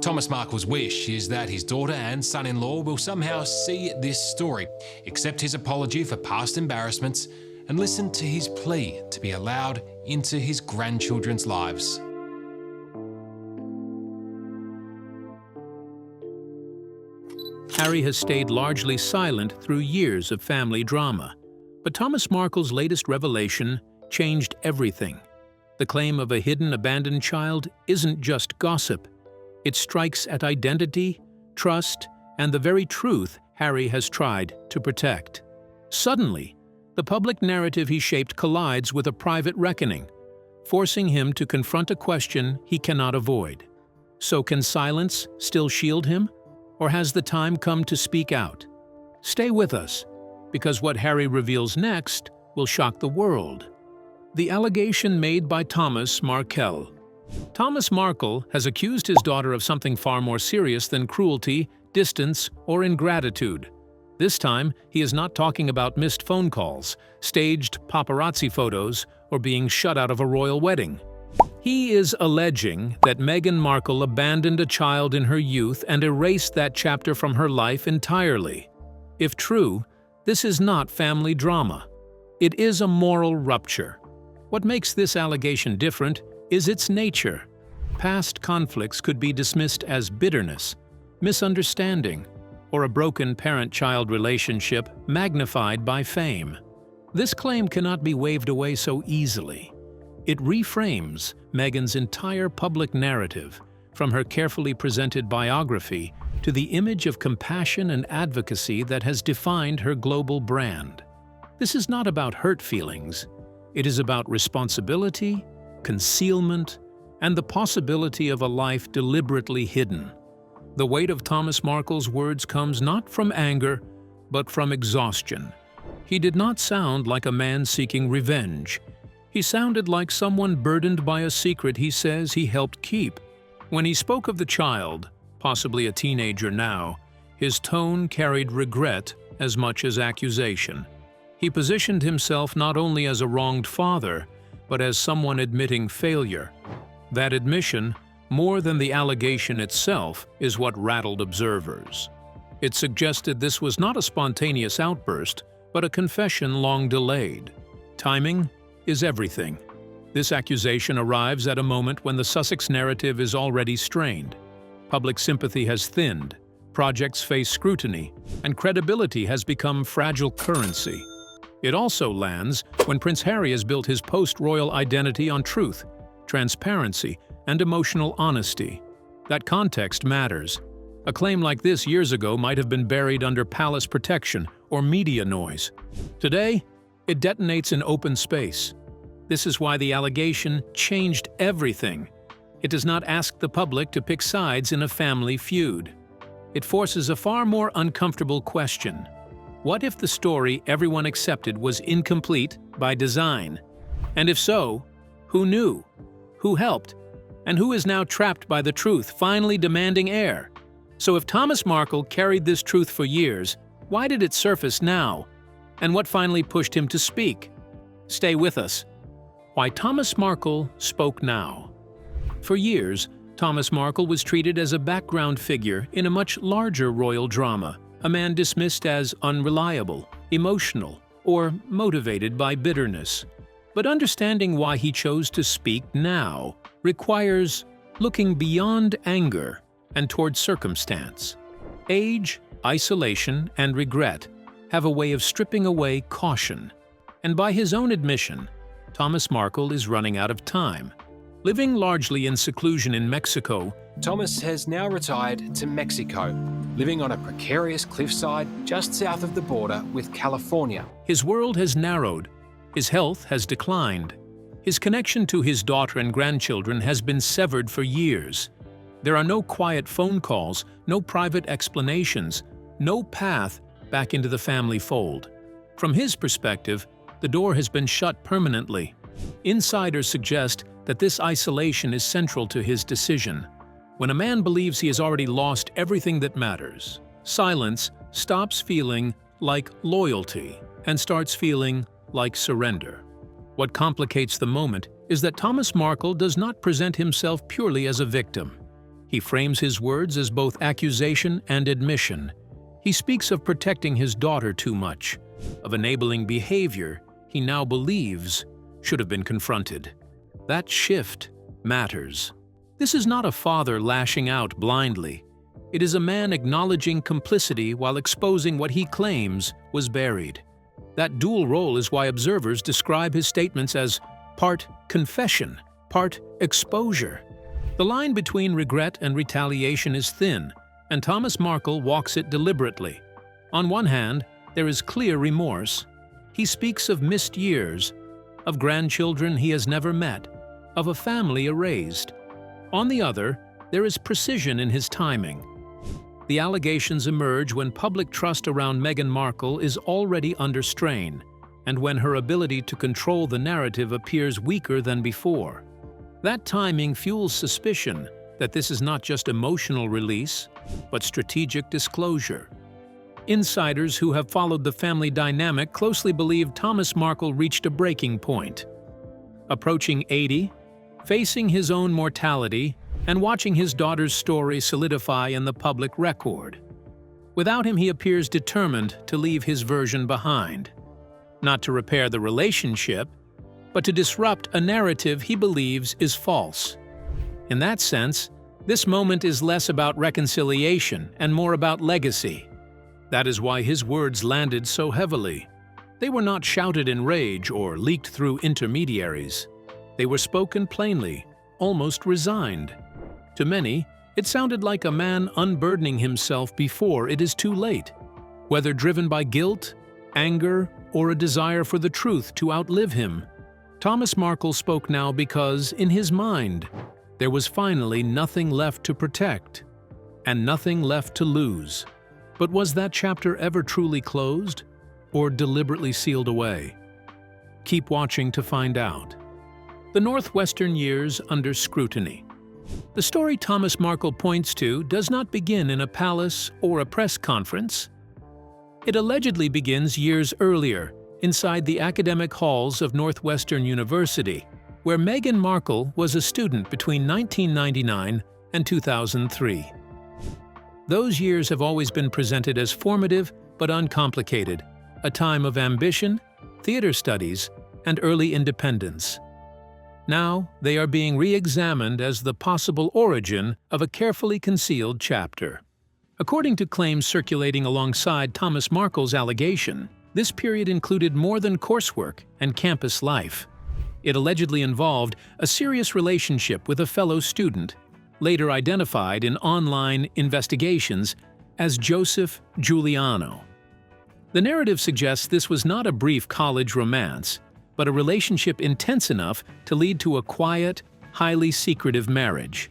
Thomas Markle's wish is that his daughter and son-in-law will somehow see this story, accept his apology for past embarrassments, and listen to his plea to be allowed into his grandchildren's lives. Harry has stayed largely silent through years of family drama. But Thomas Markle's latest revelation changed everything. The claim of a hidden abandoned child isn't just gossip. It strikes at identity, trust, and the very truth Harry has tried to protect. Suddenly, the public narrative he shaped collides with a private reckoning, forcing him to confront a question he cannot avoid. So can silence still shield him? Or has the time come to speak out? Stay with us, because what Harry reveals next will shock the world. The allegation made by Thomas Markle. Thomas Markle has accused his daughter of something far more serious than cruelty, distance, or ingratitude. This time, he is not talking about missed phone calls, staged paparazzi photos, or being shut out of a royal wedding. He is alleging that Meghan Markle abandoned a child in her youth and erased that chapter from her life entirely. If true, this is not family drama. It is a moral rupture. What makes this allegation different is its nature. Past conflicts could be dismissed as bitterness, misunderstanding, or a broken parent-child relationship magnified by fame. This claim cannot be waved away so easily. It reframes Meghan's entire public narrative, from her carefully presented biography to the image of compassion and advocacy that has defined her global brand. This is not about hurt feelings. It is about responsibility, concealment, and the possibility of a life deliberately hidden. The weight of Thomas Markle's words comes not from anger, but from exhaustion. He did not sound like a man seeking revenge. He sounded like someone burdened by a secret he says he helped keep. When he spoke of the child, possibly a teenager now, his tone carried regret as much as accusation. He positioned himself not only as a wronged father, but as someone admitting failure. That admission, more than the allegation itself, is what rattled observers. It suggested this was not a spontaneous outburst, but a confession long delayed. Timing is everything. This accusation arrives at a moment when the Sussex narrative is already strained. Public sympathy has thinned, projects face scrutiny, and credibility has become fragile currency. It also lands when Prince Harry has built his post-royal identity on truth, transparency, and emotional honesty. That context matters. A claim like this years ago might have been buried under palace protection or media noise. Today, it detonates in open space. This is why the allegation changed everything. It does not ask the public to pick sides in a family feud. It forces a far more uncomfortable question. What if the story everyone accepted was incomplete by design? And if so, who knew? Who helped? And who is now trapped by the truth, finally demanding air? So if Thomas Markle carried this truth for years, why did it surface now? And what finally pushed him to speak? Stay with us. Why Thomas Markle spoke now. For years, Thomas Markle was treated as a background figure in a much larger royal drama, a man dismissed as unreliable, emotional, or motivated by bitterness. But understanding why he chose to speak now requires looking beyond anger and toward circumstance. Age, isolation, and regret have a way of stripping away caution. And by his own admission, Thomas Markle is running out of time. Living largely in seclusion in Mexico, Thomas has now retired to Mexico, living on a precarious cliffside just south of the border with California. his world has narrowed, his health has declined, his connection to his daughter and grandchildren has been severed for years. There are no quiet phone calls, no private explanations, no path back into the family fold. From his perspective, the door has been shut permanently. Insiders suggest that this isolation is central to his decision. When a man believes he has already lost everything that matters, silence stops feeling like loyalty and starts feeling like surrender. What complicates the moment is that Thomas Markle does not present himself purely as a victim. He frames his words as both accusation and admission. He speaks of protecting his daughter too much, of enabling behavior he now believes should have been confronted. That shift matters. This is not a father lashing out blindly. It is a man acknowledging complicity while exposing what he claims was buried. That dual role is why observers describe his statements as part confession, part exposure. The line between regret and retaliation is thin, and Thomas Markle walks it deliberately. On one hand, there is clear remorse. He speaks of missed years, of grandchildren he has never met, of a family erased. On the other, there is precision in his timing. The allegations emerge when public trust around Meghan Markle is already under strain, and when her ability to control the narrative appears weaker than before. That timing fuels suspicion that this is not just emotional release, but strategic disclosure. Insiders who have followed the family dynamic closely believe Thomas Markle reached a breaking point. Approaching 80, facing his own mortality, and watching his daughter's story solidify in the public record. Without him, he appears determined to leave his version behind. Not to repair the relationship, but to disrupt a narrative he believes is false. In that sense, this moment is less about reconciliation and more about legacy. That is why his words landed so heavily. They were not shouted in rage or leaked through intermediaries. They were spoken plainly, almost resigned. To many, it sounded like a man unburdening himself before it is too late, whether driven by guilt, anger, or a desire for the truth to outlive him. Thomas Markle spoke now because, in his mind, there was finally nothing left to protect, and nothing left to lose. But was that chapter ever truly closed, or deliberately sealed away? Keep watching to find out. The Northwestern years under scrutiny. The story Thomas Markle points to does not begin in a palace or a press conference. It allegedly begins years earlier, inside the academic halls of Northwestern University, where Meghan Markle was a student between 1999 and 2003. Those years have always been presented as formative but uncomplicated, a time of ambition, theater studies, and early independence. Now, they are being re-examined as the possible origin of a carefully concealed chapter. According to claims circulating alongside Thomas Markle's allegation, this period included more than coursework and campus life. It allegedly involved a serious relationship with a fellow student, later identified in online investigations as Joseph Giuliano. The narrative suggests this was not a brief college romance, but a relationship intense enough to lead to a quiet, highly secretive marriage.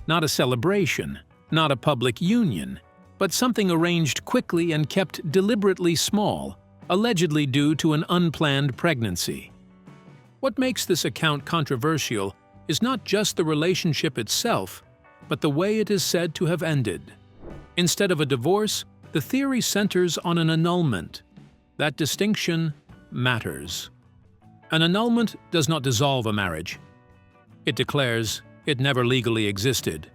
Not a celebration, not a public union, but something arranged quickly and kept deliberately small, allegedly due to an unplanned pregnancy. What makes this account controversial is not just the relationship itself, but the way it is said to have ended. Instead of a divorce, the theory centers on an annulment. That distinction matters. An annulment does not dissolve a marriage. It declares it never legally existed.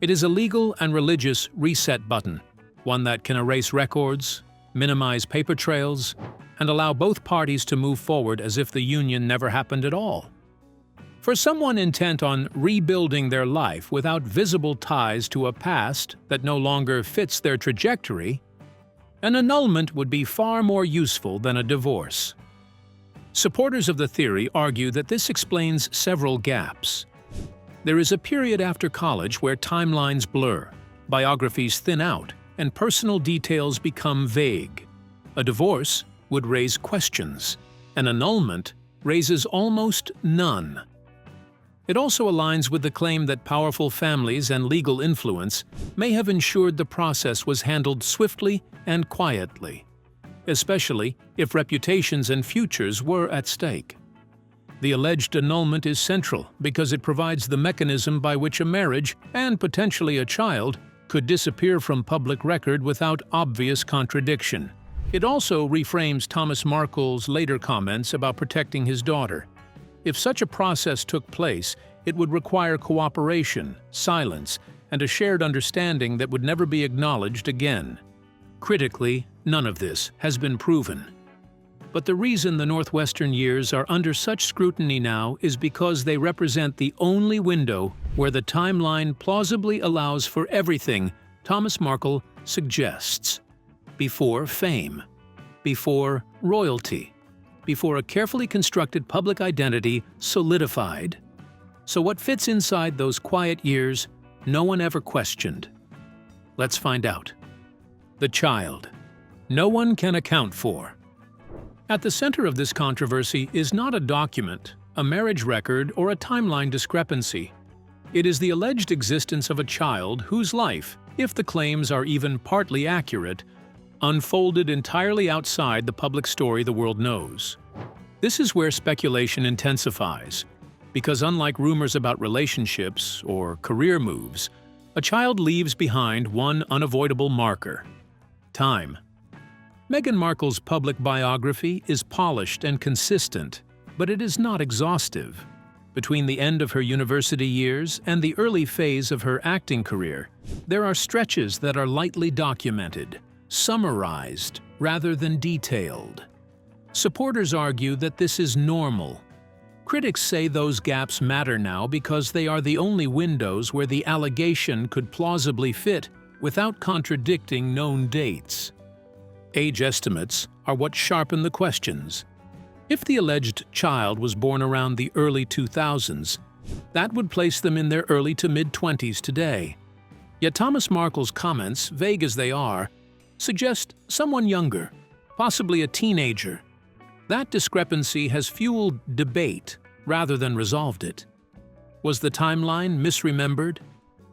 It is a legal and religious reset button, one that can erase records, minimize paper trails, and allow both parties to move forward as if the union never happened at all. For someone intent on rebuilding their life without visible ties to a past that no longer fits their trajectory, an annulment would be far more useful than a divorce. Supporters of the theory argue that this explains several gaps. There is a period after college where timelines blur, biographies thin out, and personal details become vague. A divorce would raise questions. An annulment raises almost none. It also aligns with the claim that powerful families and legal influence may have ensured the process was handled swiftly and quietly, especially if reputations and futures were at stake. The alleged annulment is central because it provides the mechanism by which a marriage, and potentially a child, could disappear from public record without obvious contradiction. It also reframes Thomas Markle's later comments about protecting his daughter. If such a process took place, it would require cooperation, silence, and a shared understanding that would never be acknowledged again. Critically, none of this has been proven. But the reason the Northwestern years are under such scrutiny now is because they represent the only window where the timeline plausibly allows for everything Thomas Markle suggests. Before fame, before royalty, before a carefully constructed public identity solidified. So what fits inside those quiet years, no one ever questioned? Let's find out. The child. No one can account for. At the center of this controversy is not a document, a marriage record, or a timeline discrepancy. It is the alleged existence of a child whose life, if the claims are even partly accurate, unfolded entirely outside the public story the world knows. This is where speculation intensifies, because unlike rumors about relationships or career moves, a child leaves behind one unavoidable marker: time. Meghan Markle's public biography is polished and consistent, but it is not exhaustive. Between the end of her university years and the early phase of her acting career, there are stretches that are lightly documented, summarized rather than detailed. Supporters argue that this is normal. Critics say those gaps matter now because they are the only windows where the allegation could plausibly fit without contradicting known dates. Age estimates are what sharpen the questions. If the alleged child was born around the early 2000s, that would place them in their early to mid-20s today. Yet Thomas Markle's comments, vague as they are, suggest someone younger, possibly a teenager. That discrepancy has fueled debate rather than resolved it. Was the timeline misremembered?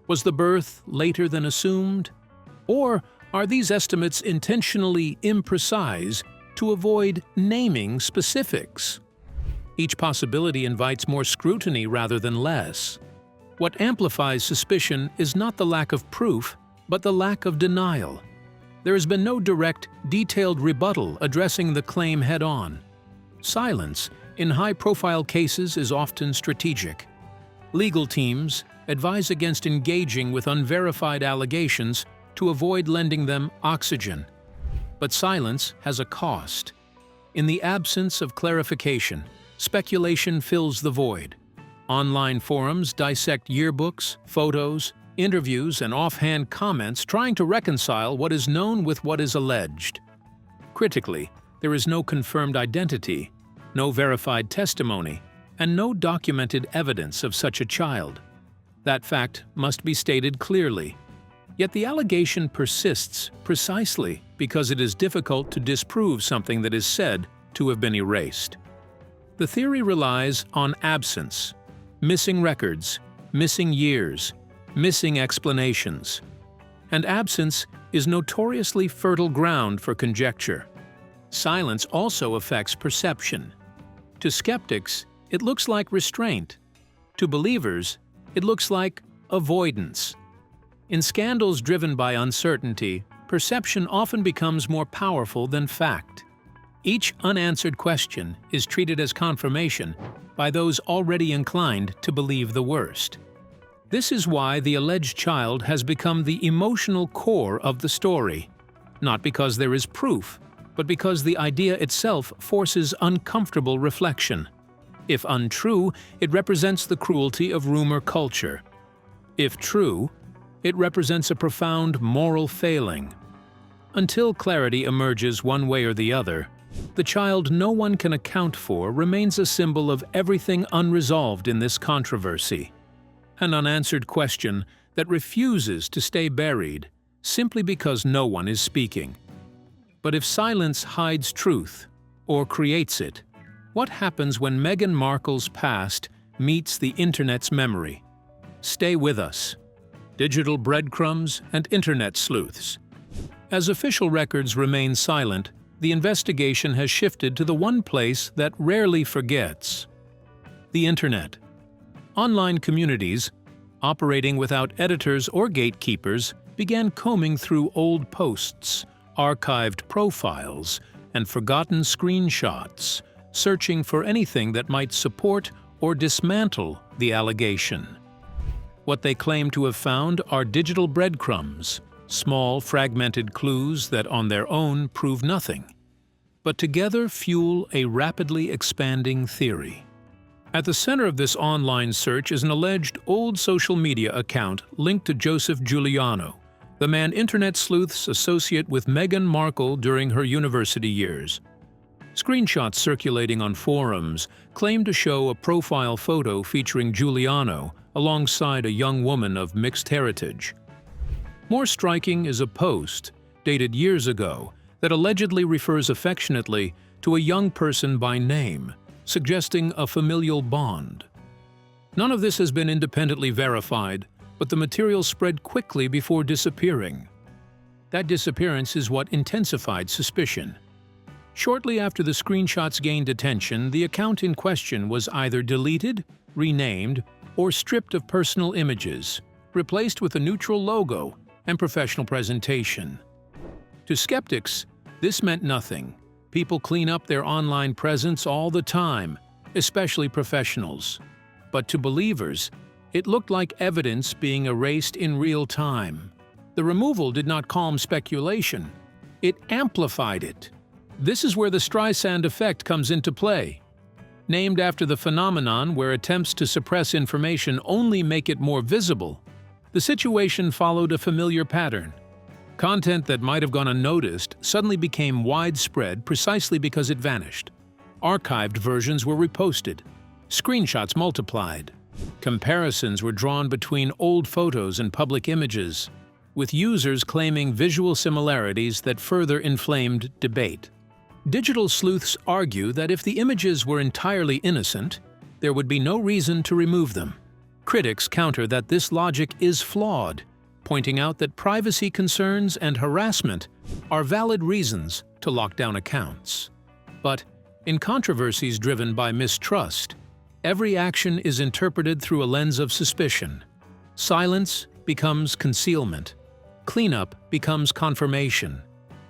Was the birth later than assumed? Or are these estimates intentionally imprecise to avoid naming specifics? Each possibility invites more scrutiny rather than less. What amplifies suspicion is not the lack of proof, but the lack of denial. There has been no direct, detailed rebuttal addressing the claim head-on. Silence in high-profile cases is often strategic. Legal teams advise against engaging with unverified allegations to avoid lending them oxygen. But silence has a cost. In the absence of clarification, speculation fills the void. Online forums dissect yearbooks, photos, interviews, and offhand comments trying to reconcile what is known with what is alleged. Critically, there is no confirmed identity, no verified testimony, and no documented evidence of such a child. That fact must be stated clearly. Yet the allegation persists precisely because it is difficult to disprove something that is said to have been erased. The theory relies on absence, missing records, missing years, missing explanations. And absence is notoriously fertile ground for conjecture. Silence also affects perception. To skeptics, it looks like restraint. To believers, it looks like avoidance. In scandals driven by uncertainty, perception often becomes more powerful than fact. Each unanswered question is treated as confirmation by those already inclined to believe the worst. This is why the alleged child has become the emotional core of the story, not because there is proof, but because the idea itself forces uncomfortable reflection. If untrue, it represents the cruelty of rumor culture. If true, it represents a profound moral failing. Until clarity emerges one way or the other, the child no one can account for remains a symbol of everything unresolved in this controversy. An unanswered question that refuses to stay buried simply because no one is speaking. But if silence hides truth, or creates it, what happens when Meghan Markle's past meets the internet's memory? Stay with us. Digital breadcrumbs and internet sleuths. As official records remain silent, the investigation has shifted to the one place that rarely forgets: the internet. Online communities, operating without editors or gatekeepers, began combing through old posts, archived profiles, and forgotten screenshots, searching for anything that might support or dismantle the allegation. What they claim to have found are digital breadcrumbs, small fragmented clues that on their own prove nothing, but together fuel a rapidly expanding theory. At the center of this online search is an alleged old social media account linked to Joseph Giuliano, the man internet sleuths associate with Meghan Markle during her university years. Screenshots circulating on forums claim to show a profile photo featuring Giuliano alongside a young woman of mixed heritage. More striking is a post, dated years ago, that allegedly refers affectionately to a young person by name, suggesting a familial bond. None of this has been independently verified, but the material spread quickly before disappearing. That disappearance is what intensified suspicion. Shortly after the screenshots gained attention, the account in question was either deleted, renamed, or stripped of personal images, replaced with a neutral logo and professional presentation. To skeptics, this meant nothing. People clean up their online presence all the time, especially professionals. But to believers, it looked like evidence being erased in real time. The removal did not calm speculation. It amplified it. This is where the Streisand effect comes into play. Named after the phenomenon where attempts to suppress information only make it more visible, the situation followed a familiar pattern. Content that might have gone unnoticed suddenly became widespread precisely because it vanished. Archived versions were reposted. Screenshots multiplied. Comparisons were drawn between old photos and public images, with users claiming visual similarities that further inflamed debate. Digital sleuths argue that if the images were entirely innocent, there would be no reason to remove them. Critics counter that this logic is flawed, pointing out that privacy concerns and harassment are valid reasons to lock down accounts. But in controversies driven by mistrust, every action is interpreted through a lens of suspicion. Silence becomes concealment. Cleanup becomes confirmation.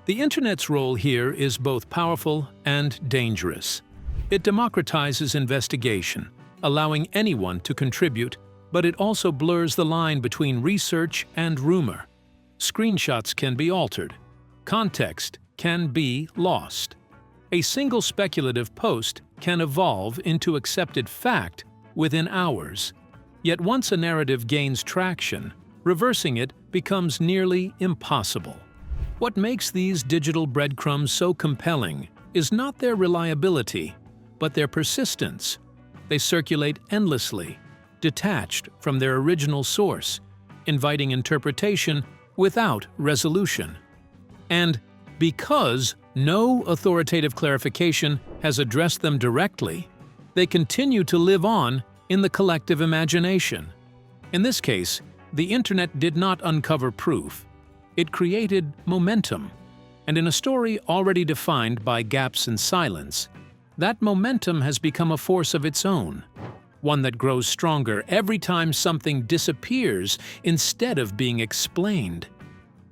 The Internet's role here is both powerful and dangerous. It democratizes investigation, allowing anyone to contribute, but it also blurs the line between research and rumor. Screenshots can be altered. Context can be lost. A single speculative post can evolve into accepted fact within hours. Yet once a narrative gains traction, reversing it becomes nearly impossible. What makes these digital breadcrumbs so compelling is not their reliability, but their persistence. They circulate endlessly, detached from their original source, inviting interpretation without resolution. And because no authoritative clarification has addressed them directly, they continue to live on in the collective imagination. In this case, the Internet did not uncover proof. It created momentum, and in a story already defined by gaps and silence, that momentum has become a force of its own, one that grows stronger every time something disappears instead of being explained.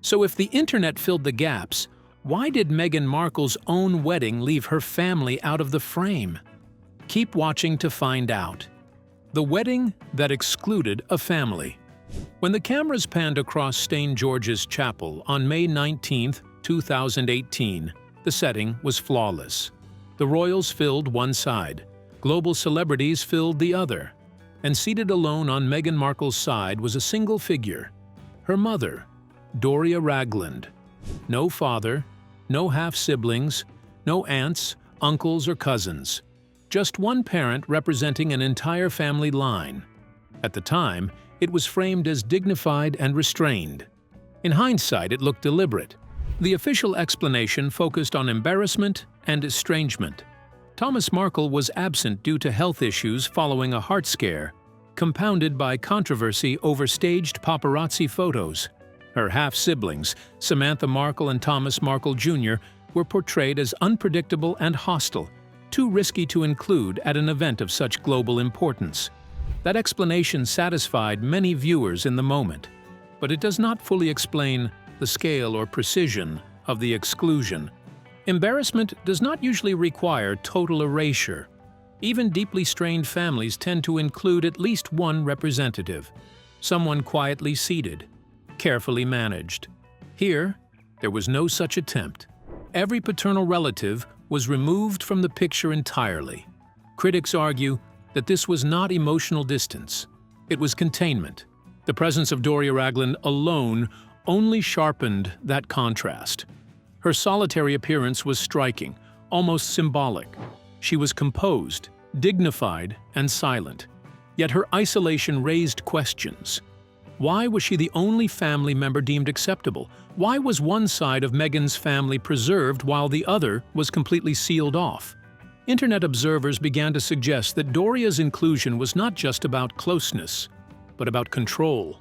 So if the Internet filled the gaps, why did Meghan Markle's own wedding leave her family out of the frame? Keep watching to find out. The wedding that excluded a family. When the cameras panned across St. George's Chapel on May 19, 2018, the setting was flawless. The royals filled one side, global celebrities filled the other, and seated alone on Meghan Markle's side was a single figure, her mother, Doria Ragland. No father, no half-siblings, no aunts, uncles, or cousins. Just one parent representing an entire family line. At the time, it was framed as dignified and restrained. In hindsight, it looked deliberate. The official explanation focused on embarrassment and estrangement. Thomas Markle was absent due to health issues following a heart scare, compounded by controversy over staged paparazzi photos. Her half-siblings, Samantha Markle and Thomas Markle Jr., were portrayed as unpredictable and hostile, too risky to include at an event of such global importance. That explanation satisfied many viewers in the moment, but it does not fully explain the scale or precision of the exclusion. Embarrassment does not usually require total erasure. Even deeply strained families tend to include at least one representative, someone quietly seated, carefully managed. Here, there was no such attempt. Every paternal relative was removed from the picture entirely. Critics argue that this was not emotional distance. It was containment. The presence of Doria Ragland alone only sharpened that contrast. Her solitary appearance was striking, almost symbolic. She was composed, dignified, and silent. Yet her isolation raised questions. Why was she the only family member deemed acceptable? Why was one side of Meghan's family preserved while the other was completely sealed off? Internet observers began to suggest that Doria's inclusion was not just about closeness, but about control.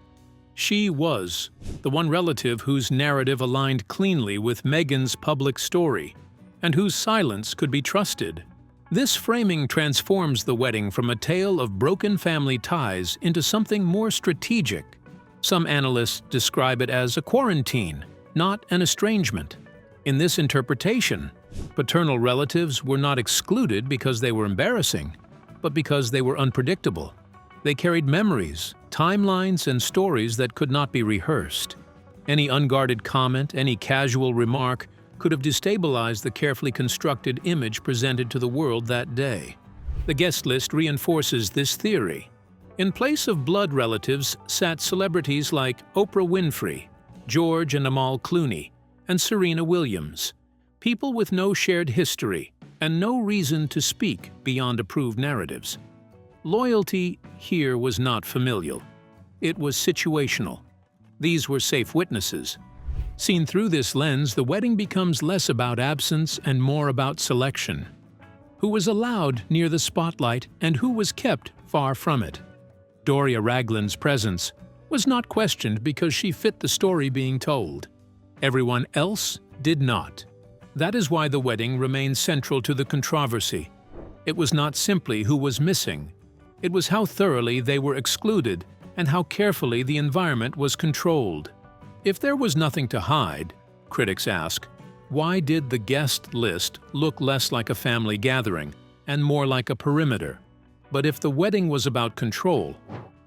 She was the one relative whose narrative aligned cleanly with Meghan's public story, and whose silence could be trusted. This framing transforms the wedding from a tale of broken family ties into something more strategic. Some analysts describe it as a quarantine, not an estrangement. In this interpretation, paternal relatives were not excluded because they were embarrassing, but because they were unpredictable. They carried memories, timelines, and stories that could not be rehearsed. Any unguarded comment, any casual remark, could have destabilized the carefully constructed image presented to the world that day. The guest list reinforces this theory. In place of blood relatives sat celebrities like Oprah Winfrey, George and Amal Clooney, and Serena Williams, people with no shared history and no reason to speak beyond approved narratives. Loyalty here was not familial. It was situational. These were safe witnesses. Seen through this lens, the wedding becomes less about absence and more about selection. Who was allowed near the spotlight and who was kept far from it? Doria Ragland's presence was not questioned because she fit the story being told. Everyone else did not. That is why the wedding remains central to the controversy. It was not simply who was missing. It was how thoroughly they were excluded and how carefully the environment was controlled. If there was nothing to hide, critics ask, why did the guest list look less like a family gathering and more like a perimeter? But if the wedding was about control,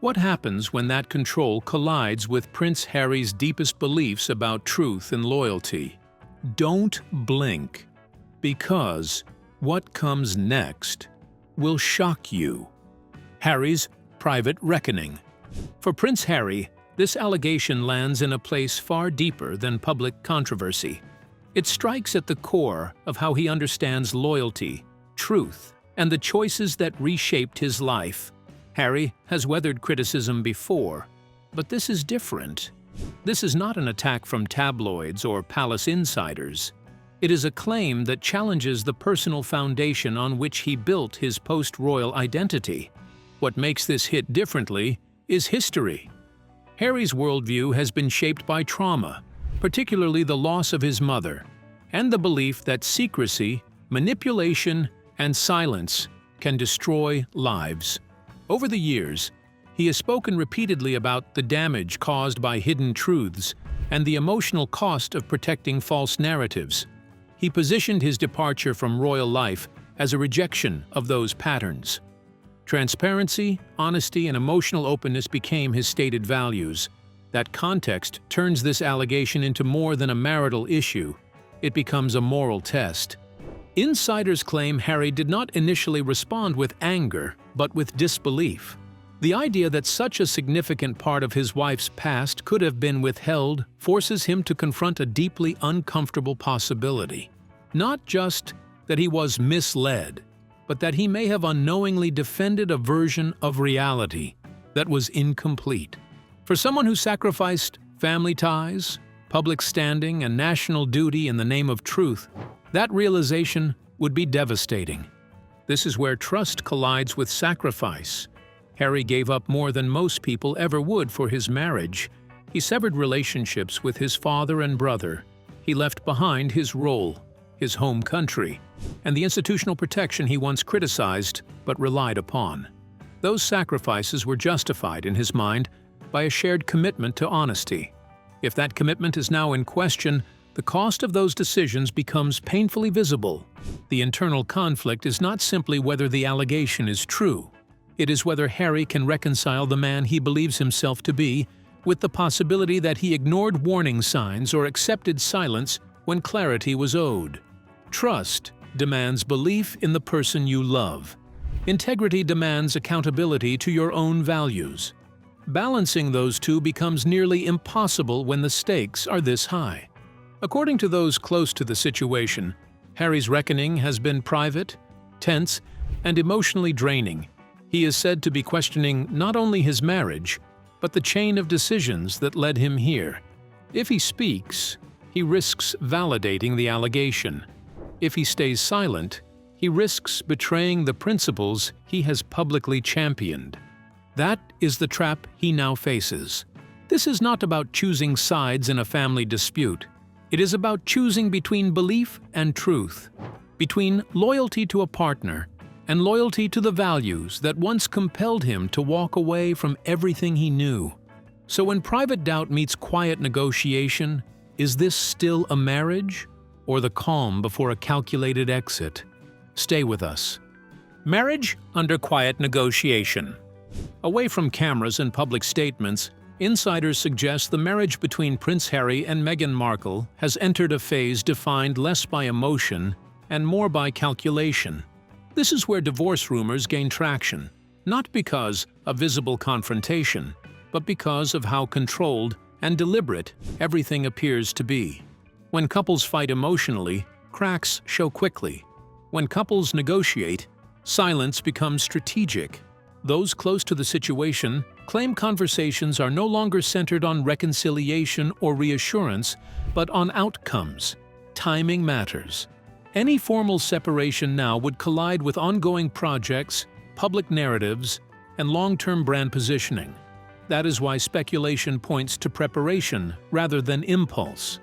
what happens when that control collides with Prince Harry's deepest beliefs about truth and loyalty? Don't blink, because what comes next will shock you. Harry's private reckoning. For Prince Harry, this allegation lands in a place far deeper than public controversy. It strikes at the core of how he understands loyalty, truth, and the choices that reshaped his life. Harry has weathered criticism before, but this is different. This is not an attack from tabloids or palace insiders. It is a claim that challenges the personal foundation on which he built his post-royal identity. What makes this hit differently is history. Harry's worldview has been shaped by trauma, particularly the loss of his mother, and the belief that secrecy, manipulation, and silence can destroy lives. Over the years, he has spoken repeatedly about the damage caused by hidden truths and the emotional cost of protecting false narratives. He positioned his departure from royal life as a rejection of those patterns. Transparency, honesty, and emotional openness became his stated values. That context turns this allegation into more than a marital issue. It becomes a moral test. Insiders claim Harry did not initially respond with anger, but with disbelief. The idea that such a significant part of his wife's past could have been withheld forces him to confront a deeply uncomfortable possibility. Not just that he was misled, but that he may have unknowingly defended a version of reality that was incomplete. For someone who sacrificed family ties, public standing, and national duty in the name of truth, that realization would be devastating. This is where trust collides with sacrifice. Harry gave up more than most people ever would for his marriage. He severed relationships with his father and brother. He left behind his role, his home country, and the institutional protection he once criticized but relied upon. Those sacrifices were justified in his mind by a shared commitment to honesty. If that commitment is now in question, the cost of those decisions becomes painfully visible. The internal conflict is not simply whether the allegation is true. It is whether Harry can reconcile the man he believes himself to be with the possibility that he ignored warning signs or accepted silence when clarity was owed. Trust demands belief in the person you love. Integrity demands accountability to your own values. Balancing those two becomes nearly impossible when the stakes are this high. According to those close to the situation, Harry's reckoning has been private, tense, and emotionally draining. He is said to be questioning not only his marriage, but the chain of decisions that led him here. If he speaks, he risks validating the allegation. If he stays silent, he risks betraying the principles he has publicly championed. That is the trap he now faces. This is not about choosing sides in a family dispute. It is about choosing between belief and truth, between loyalty to a partner and loyalty to the values that once compelled him to walk away from everything he knew. So when private doubt meets quiet negotiation, is this still a marriage or the calm before a calculated exit? Stay with us. Marriage under quiet negotiation. Away from cameras and public statements, insiders suggest the marriage between Prince Harry and Meghan Markle has entered a phase defined less by emotion and more by calculation. This is where divorce rumors gain traction, not because of visible confrontation, but because of how controlled and deliberate everything appears to be. When couples fight emotionally, cracks show quickly. When couples negotiate, silence becomes strategic. Those close to the situation claim conversations are no longer centered on reconciliation or reassurance, but on outcomes. Timing matters. Any formal separation now would collide with ongoing projects, public narratives, and long-term brand positioning. That is why speculation points to preparation rather than impulse.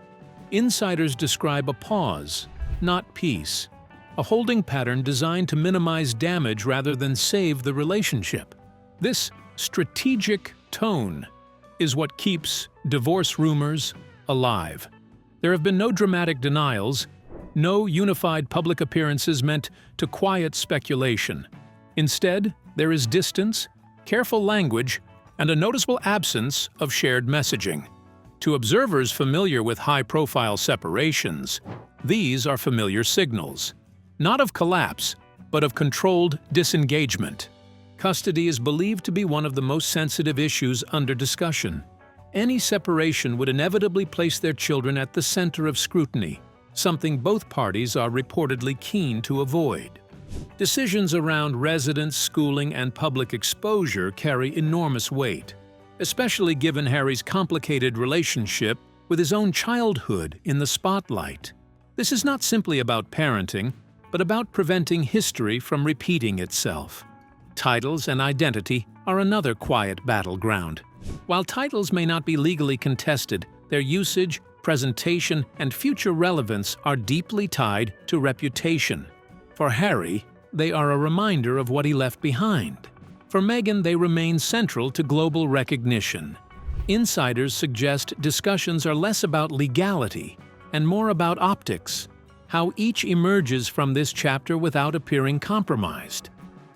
Insiders describe a pause, not peace, a holding pattern designed to minimize damage rather than save the relationship. This strategic tone is what keeps divorce rumors alive. There have been no dramatic denials, no unified public appearances meant to quiet speculation. Instead, there is distance, careful language, and a noticeable absence of shared messaging. To observers familiar with high-profile separations, these are familiar signals, not of collapse, but of controlled disengagement. Custody is believed to be one of the most sensitive issues under discussion. Any separation would inevitably place their children at the center of scrutiny, something both parties are reportedly keen to avoid. Decisions around residence, schooling, and public exposure carry enormous weight, especially given Harry's complicated relationship with his own childhood in the spotlight. This is not simply about parenting, but about preventing history from repeating itself. Titles and identity are another quiet battleground. While titles may not be legally contested, their usage, presentation, and future relevance are deeply tied to reputation. For Harry, they are a reminder of what he left behind. For Meghan, they remain central to global recognition. Insiders suggest discussions are less about legality and more about optics, how each emerges from this chapter without appearing compromised.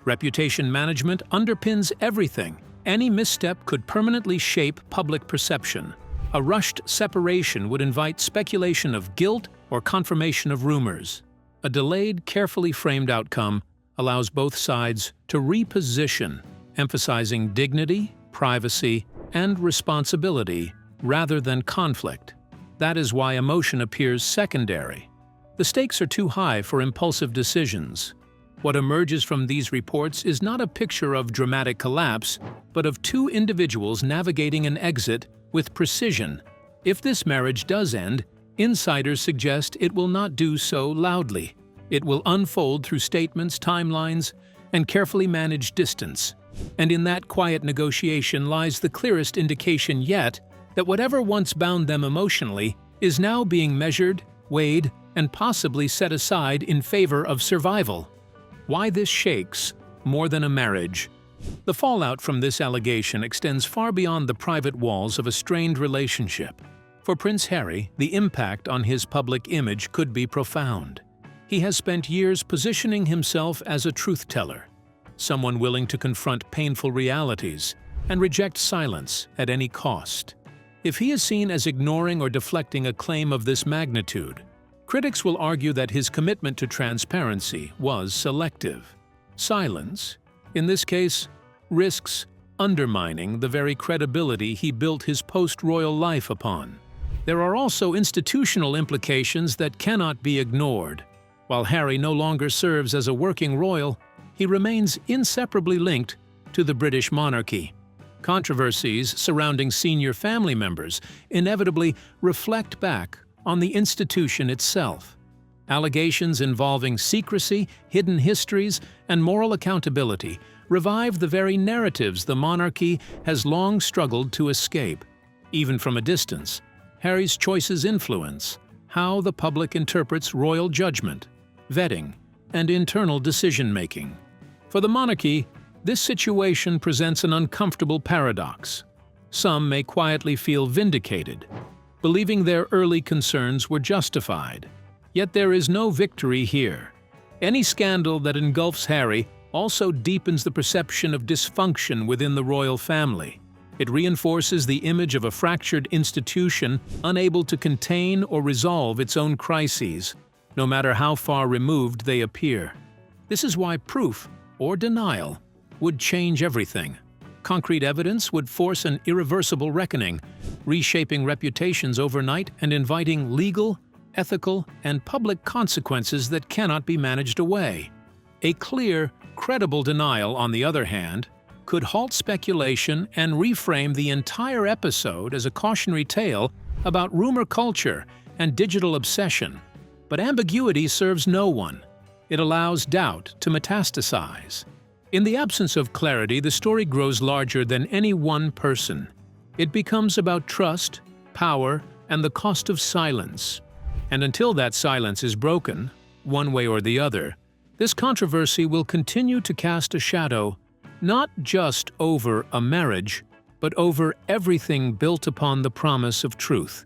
Reputation management underpins everything. Any misstep could permanently shape public perception. A rushed separation would invite speculation of guilt or confirmation of rumors. A delayed, carefully framed outcome allows both sides to reposition, emphasizing dignity, privacy, and responsibility rather than conflict. That is why emotion appears secondary. The stakes are too high for impulsive decisions. What emerges from these reports is not a picture of dramatic collapse, but of two individuals navigating an exit with precision. If this marriage does end, insiders suggest it will not do so loudly. It will unfold through statements, timelines, and carefully managed distance. And in that quiet negotiation lies the clearest indication yet that whatever once bound them emotionally is now being measured, weighed, and possibly set aside in favor of survival. Why this shakes more than a marriage? The fallout from this allegation extends far beyond the private walls of a strained relationship. For Prince Harry, the impact on his public image could be profound. He has spent years positioning himself as a truth-teller, someone willing to confront painful realities and reject silence at any cost. If he is seen as ignoring or deflecting a claim of this magnitude, critics will argue that his commitment to transparency was selective. Silence, in this case, risks undermining the very credibility he built his post-royal life upon. There are also institutional implications that cannot be ignored. While Harry no longer serves as a working royal, he remains inseparably linked to the British monarchy. Controversies surrounding senior family members inevitably reflect back on the institution itself. Allegations involving secrecy, hidden histories, and moral accountability revive the very narratives the monarchy has long struggled to escape. Even from a distance, Harry's choices influence how the public interprets royal judgment, vetting, and internal decision-making. For the monarchy, this situation presents an uncomfortable paradox. Some may quietly feel vindicated, believing their early concerns were justified. Yet there is no victory here. Any scandal that engulfs Harry also deepens the perception of dysfunction within the royal family. It reinforces the image of a fractured institution unable to contain or resolve its own crises, no matter how far removed they appear. This is why proof, or denial, would change everything. Concrete evidence would force an irreversible reckoning, reshaping reputations overnight and inviting legal, ethical, and public consequences that cannot be managed away. A clear, credible denial, on the other hand, could halt speculation and reframe the entire episode as a cautionary tale about rumor culture and digital obsession. But ambiguity serves no one. It allows doubt to metastasize. In the absence of clarity, the story grows larger than any one person. It becomes about trust, power, and the cost of silence. And until that silence is broken, one way or the other, this controversy will continue to cast a shadow not just over a marriage, but over everything built upon the promise of truth.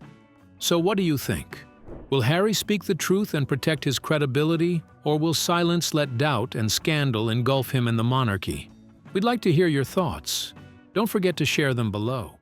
So what do you think? Will Harry speak the truth and protect his credibility, or will silence let doubt and scandal engulf him in the monarchy? We'd like to hear your thoughts. Don't forget to share them below.